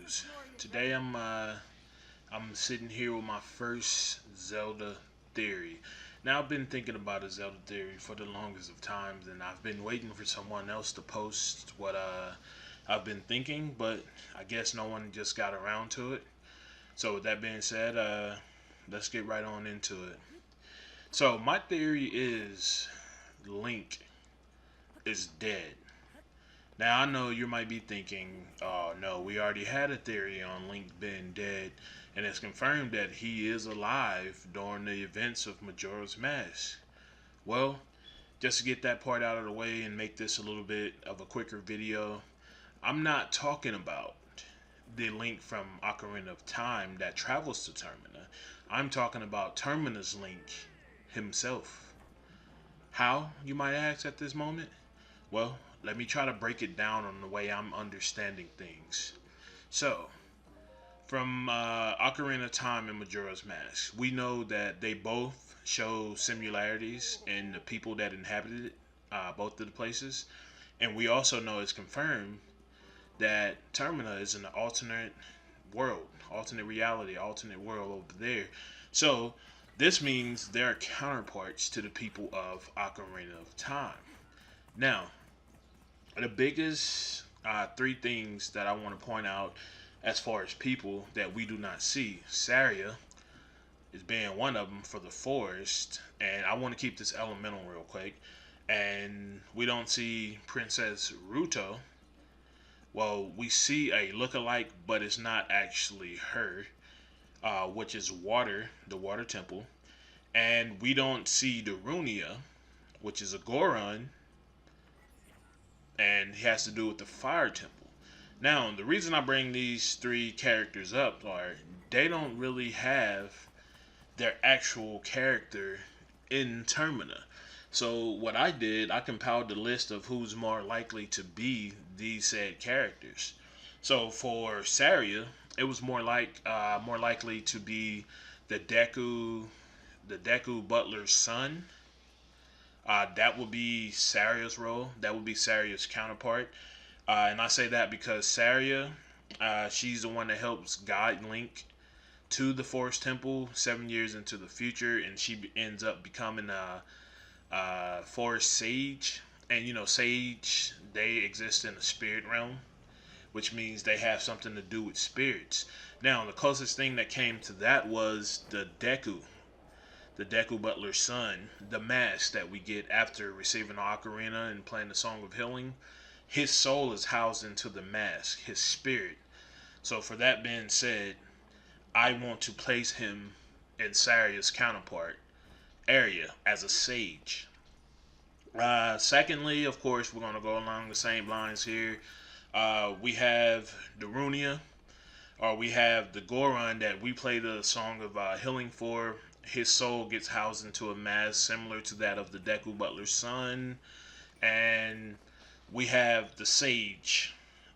News. Today I'm sitting here with my first Zelda theory. Now I've been thinking about a Zelda theory for the longest of times, and I've been waiting for someone else to post what I've been thinking, but I guess no one just got around to it. So with that being said, let's get right on into it. So my theory is Link is dead. Now I know you might be thinking, "Oh no, we already had a theory on Link being dead, and it's confirmed that he is alive during the events of Majora's Mask." Well, just to get that part out of the way and make this a little bit of a quicker video, I'm not talking about the Link from Ocarina of Time that travels to Termina. I'm talking about Termina's Link himself. How, you might ask at this moment? Well, let me try to break it down on the way I'm understanding things. So, from Ocarina of Time and Majora's Mask, we know that they both show similarities in the people that inhabited both of the places. And we also know it's confirmed that Termina is an alternate reality, alternate world over there. So, this means they're counterparts to the people of Ocarina of Time. Now, the biggest three things that I want to point out as far as people that we do not see. Saria is being one of them for the forest, and I want to keep this elemental real quick. And we don't see Princess Ruto. Well, we see a look-alike, but it's not actually her, which is Water, the Water Temple. And we don't see Darunia, which is a Goron, and it has to do with the Fire Temple. Now, the reason I bring these three characters up are they don't really have their actual character in Termina. So what I did, I compiled the list of who's more likely to be these said characters. So for Saria, it was more likely to be the Deku Butler's son. That would be Saria's role. That would be Saria's counterpart. And I say that because Saria, she's the one that helps guide Link to the Forest Temple 7 years into the future, and she ends up becoming a Forest Sage. And you know, Sage, they exist in the spirit realm, which means they have something to do with spirits. Now, the closest thing that came to that was the Deku Butler's son, the mask that we get after receiving the ocarina and playing the Song of Healing. His soul is housed into the mask, his spirit. So, for that being said, I want to place him in Saria's counterpart, Arya, as a sage. Secondly, of course, we're going to go along the same lines here. We have Darunia, or we have the Goron that we play the Song of Healing for. His soul gets housed into a mask similar to that of the Deku Butler's son. And we have the Sage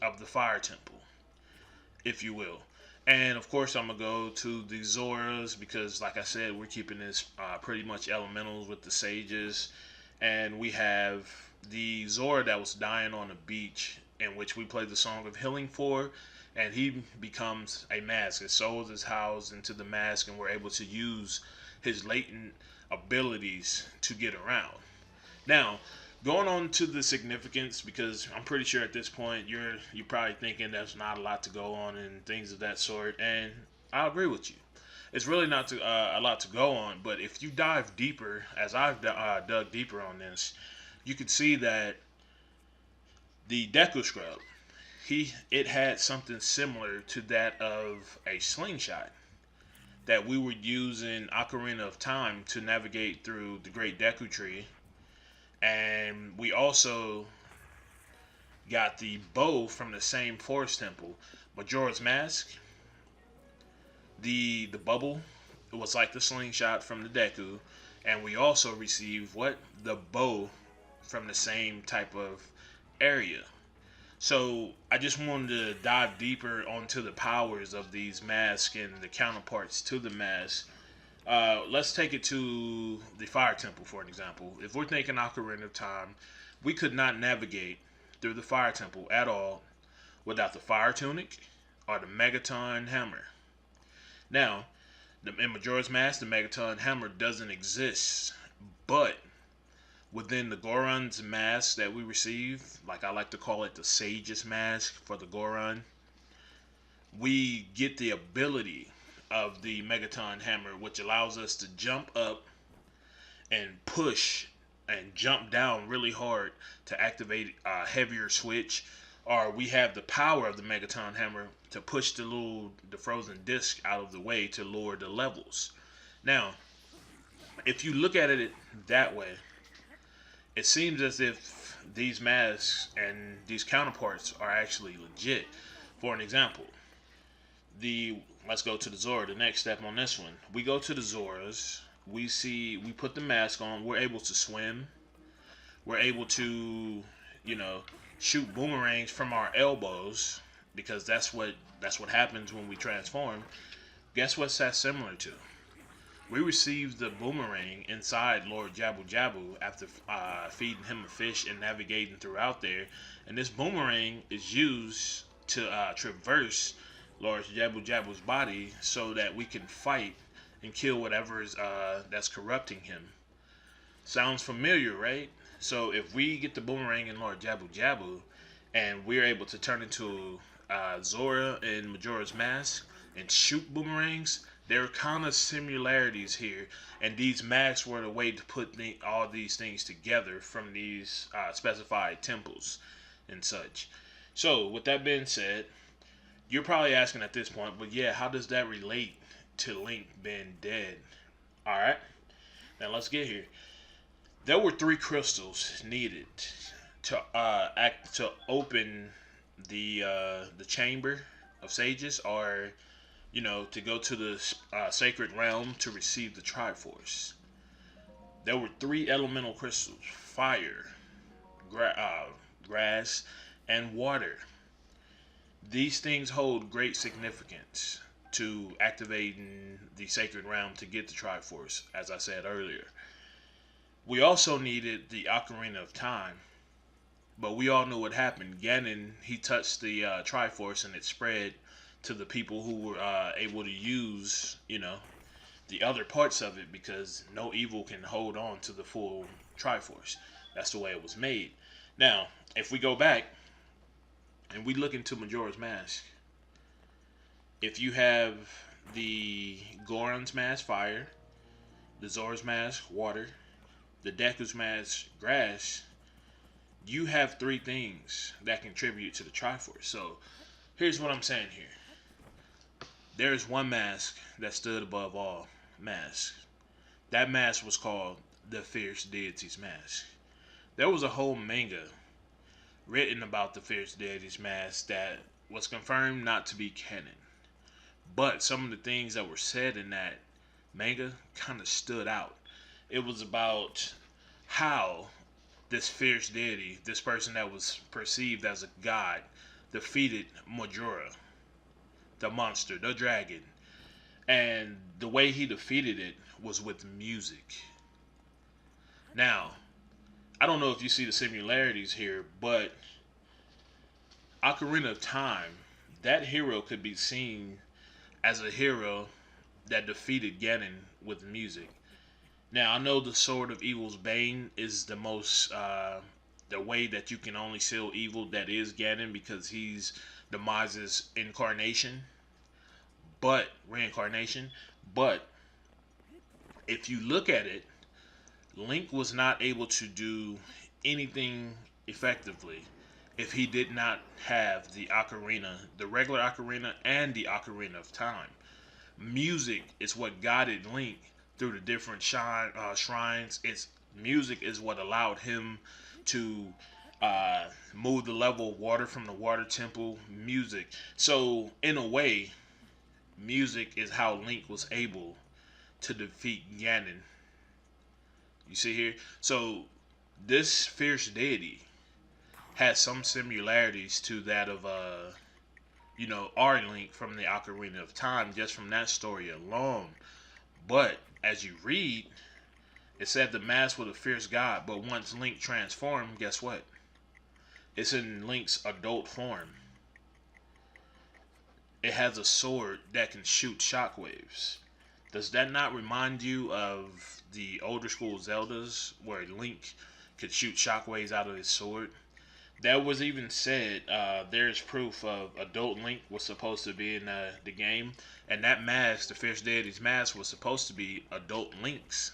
of the Fire Temple, if you will. And of course, I'm going to go to the Zoras because, like I said, we're keeping this pretty much elementals with the Sages. And we have the Zora that was dying on the beach, in which we play the Song of Healing for. And he becomes a mask. His soul is housed into the mask, and we're able to use his latent abilities to get around. Now, going on to the significance, because I'm pretty sure at this point you're probably thinking there's not a lot to go on and things of that sort, and I agree with you. It's really not a lot to go on, but if you dive deeper, as I've dug deeper on this, you can see that the Deku Scrub, it had something similar to that of a slingshot that we would use in Ocarina of Time to navigate through the Great Deku Tree. And we also got the bow from the same Forest Temple. Majora's Mask, the bubble, it was like the slingshot from the Deku. And we also received what? The bow from the same type of area. So I just wanted to dive deeper onto the powers of these masks and the counterparts to the mask. Let's take it to the Fire Temple for an example. If we're thinking Ocarina of Time, we could not navigate through the Fire Temple at all without the Fire Tunic or the Megaton Hammer. Now, in Majora's Mask, the Megaton Hammer doesn't exist, but within the Goron's mask that we receive, like I like to call it the Sage's mask for the Goron, we get the ability of the Megaton Hammer, which allows us to jump up and push and jump down really hard to activate a heavier switch. Or we have the power of the Megaton Hammer to push the frozen disc out of the way to lower the levels. Now, if you look at it that way, it seems as if these masks and these counterparts are actually legit. For an example, let's go to the Zora. The next step on this one, we go to the Zoras. We put the mask on. We're able to swim. We're able to, shoot boomerangs from our elbows because that's what happens when we transform. Guess what's that similar to? We received the boomerang inside Lord Jabu Jabu after feeding him a fish and navigating throughout there. And this boomerang is used to traverse Lord Jabu Jabu's body so that we can fight and kill whatever is that's corrupting him. Sounds familiar, right? So if we get the boomerang in Lord Jabu Jabu and we're able to turn into Zora in Majora's Mask and shoot boomerangs, there are kind of similarities here, and these masks were the way to put all these things together from these specified temples and such. So, with that being said, you're probably asking at this point, but yeah, how does that relate to Link being dead? Alright, now let's get here. There were 3 crystals needed to open the chamber of sages, or to go to the sacred realm to receive the Triforce. There were 3 elemental crystals: fire, grass, and water. These things hold great significance to activating the sacred realm to get the Triforce, as I said earlier. We also needed the Ocarina of Time, but we all know what happened. Ganon, he touched the Triforce and it spread to the people who were able to use, the other parts of it, because no evil can hold on to the full Triforce. That's the way it was made. Now, if we go back and we look into Majora's Mask, if you have the Goron's Mask, fire, the Zora's Mask, water, the Deku's Mask, grass, you have 3 things that contribute to the Triforce. So, here's what I'm saying here. There is one mask that stood above all masks. That mask was called the Fierce Deity's Mask. There was a whole manga written about the Fierce Deity's Mask that was confirmed not to be canon. But some of the things that were said in that manga kind of stood out. It was about how this fierce deity, this person that was perceived as a god, defeated Majora, the monster, the dragon. And the way he defeated it was with music. Now, I don't know if you see the similarities here, but Ocarina of Time, that hero could be seen as a hero that defeated Ganon with music. Now, I know the Sword of Evil's Bane is the most, the way that you can only seal evil, that is Ganon, because he's Demise's reincarnation. But if you look at it, Link was not able to do anything effectively if he did not have the ocarina, the regular ocarina and the Ocarina of Time. Music is what guided Link through the different shrines. Music is what allowed him to move the level of water from the water temple. Music. So in a way, music is how Link was able to defeat Ganon. You see here? So this fierce deity has some similarities to that of our Link from the Ocarina of Time, just from that story alone. But as you read, it said the mask was a fierce god, but once Link transformed, guess what? It's in Link's adult form. it has a sword that can shoot shockwaves. Does that not remind you of the older school Zeldas where Link could shoot shockwaves out of his sword? That was even said. There's proof of adult Link was supposed to be in the game, and that mask, the Fierce Deity's mask, was supposed to be adult Link's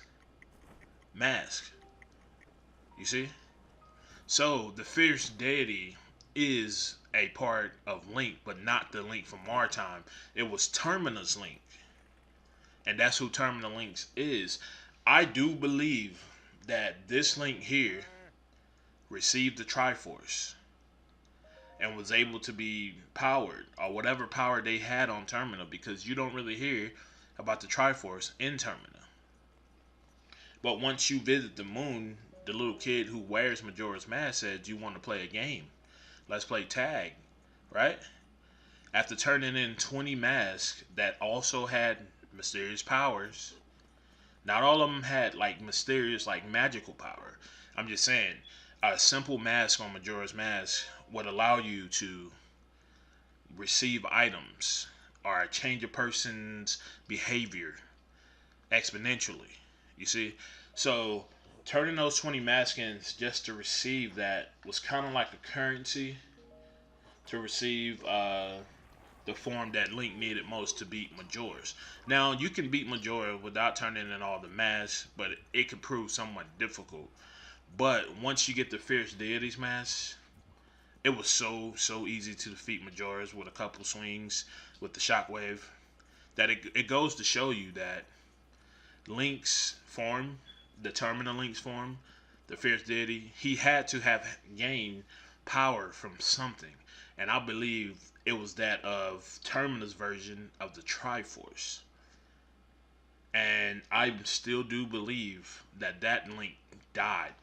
mask. You see? So the Fierce Deity is a part of Link, but not the Link from our time. It was Termina's Link, and that's who Termina Links is. I do believe that this Link here received the Triforce and was able to be powered, or whatever power they had on Termina, because you don't really hear about the Triforce in Termina. But once you visit the moon, the little kid who wears Majora's Mask said, "You want to play a game? Let's play tag," right? After turning in 20 masks that also had mysterious powers, not all of them had like mysterious, like magical power. I'm just saying, a simple mask on Majora's Mask would allow you to receive items or change a person's behavior exponentially. You see? So turning those 20 maskins just to receive that was kind of like a currency to receive the form that Link needed most to beat Majora's. Now, you can beat Majora without turning in all the masks, but it could prove somewhat difficult. But once you get the Fierce Deity's mask, it was so easy to defeat Majora's with a couple swings with the shockwave, that it goes to show you that Link's form, the Terminal Link's form, the Fierce Deity, he had to have gained power from something. And I believe it was that of Termina's version of the Triforce. And I still do believe that that Link died.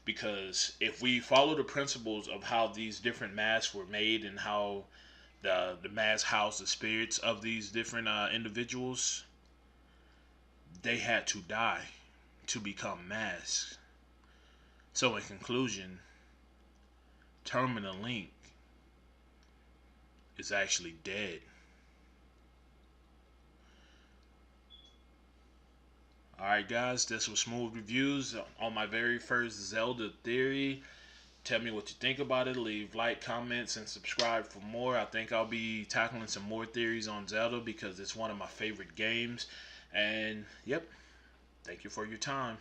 Because if we follow the principles of how these different masks were made and how the mask housed the spirits of these different individuals, they had to die to become masks. So in conclusion, Terminal Link is actually dead. Alright guys, this was Smooth Reviews on my very first Zelda theory. Tell me what you think about it. Leave like, comments, and subscribe for more. I think I'll be tackling some more theories on Zelda because it's one of my favorite games. And yep, thank you for your time.